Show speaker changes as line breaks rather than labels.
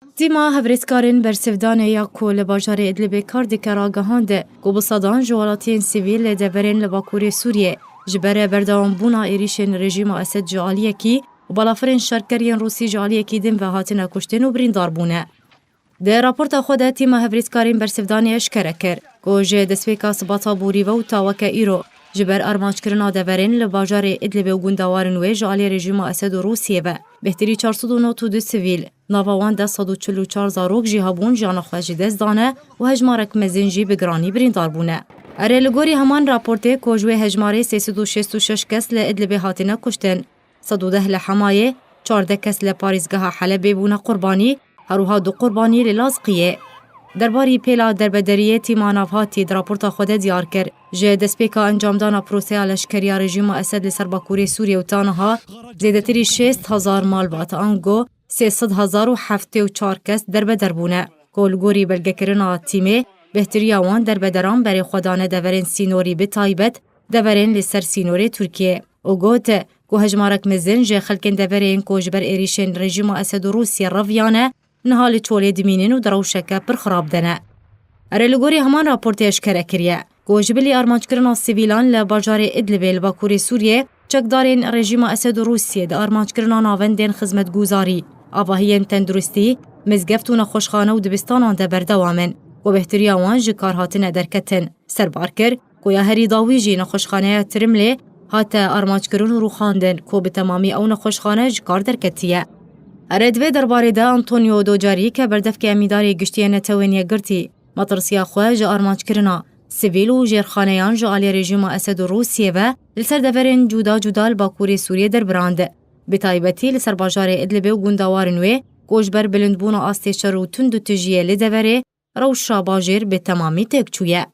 تیما هفرسکارین برسفدان یا کل باجار ادلب کار دکر آگاهانده که بصدان جوالاتین سیویل دبرین لباکوری سوریه جبره بردوام بونا ایریشن رژیم اسد جعالیه کی و بالافرین شرکرین روسی جعالیه کی دم و هاتن کشتن و بریندار بونه. ده راپورت خود تیما هفرسکارین برسفدانی اشکره کر که جه دسویکا سباتا بوری و تاوکه ایرو جبر ارمانج کرنا دورین لباجار ادلب و گوندوارن و جعالی رژیم اسد و روسیه و بهتری 492 سیویل ناوان 144 زاروک جیهابون جان خواهی دست دانه و هجمارک مزنجی بگرانی بریندار بونه. اره لگوری همان راپورته کجوه هجماره 366 کس لادلب هاتنه کشتن 110 لحمایه 14 کس لپاریزگاه حلب بونه قربانی هروها 2 قربانی للازقیه. درباری پیلا دربدریه تیماناف هاتی در راپورتا خود دیار کرد جه دسپیکا انجام دانا پروسه لشکری رژیم اسد لسر باکوری سوریه و تانها زیادتری 6000 مال بات آنگو 300,074 کس دربدربونه. گلگوری بلگه کرنا تیمه بهتری آوان دربدران برای خودانه دورین سینوری به تایبت دورین لسر سینوری ترکیه. او گوته که هجمارک مزن جه خلکن دورین کجبر ایریشن رژیم اسد و روسیه رویانه نهال چولی دمینین و دروشکه پر خراب دنه. اره لگوری همان راپورت اشکره کریه. گوجبلی ارمانج کرنا سیویلان لباجار ادلب لباکوری سوریه چکدارین رژیم اسد و روسیه ده ارمانج کرنا ناوندین خدمت گوزاری. آواهین تندرستی مزگفت و نخوشخانه و دبستانان ده بردوامن و بهتری آوان جکار هاتن درکتن. سربار کر که یا هری داویجی نخوشخانه ترمله حتی ارمانج کرن رو خاندن که به تمامی او نخوشخانه جکار درکتیه. اردوی درباره ده انطونیو دوجاری که بردفک امیداری گشتی نتوینیه گرتی مطرسیا خواه جا ارمانج کرنا سیویل و جرخانیان جعالی رژیم اسد و روسیه و لسر دورین جدا جدا باکوری سوریه در برانده. بتایبتی لسر باجار ادلب و گوندوارنوی گوشبر بلندبون و آستیشر و تند و تجیه لدوره روش را باجر به تمامی تکچویه.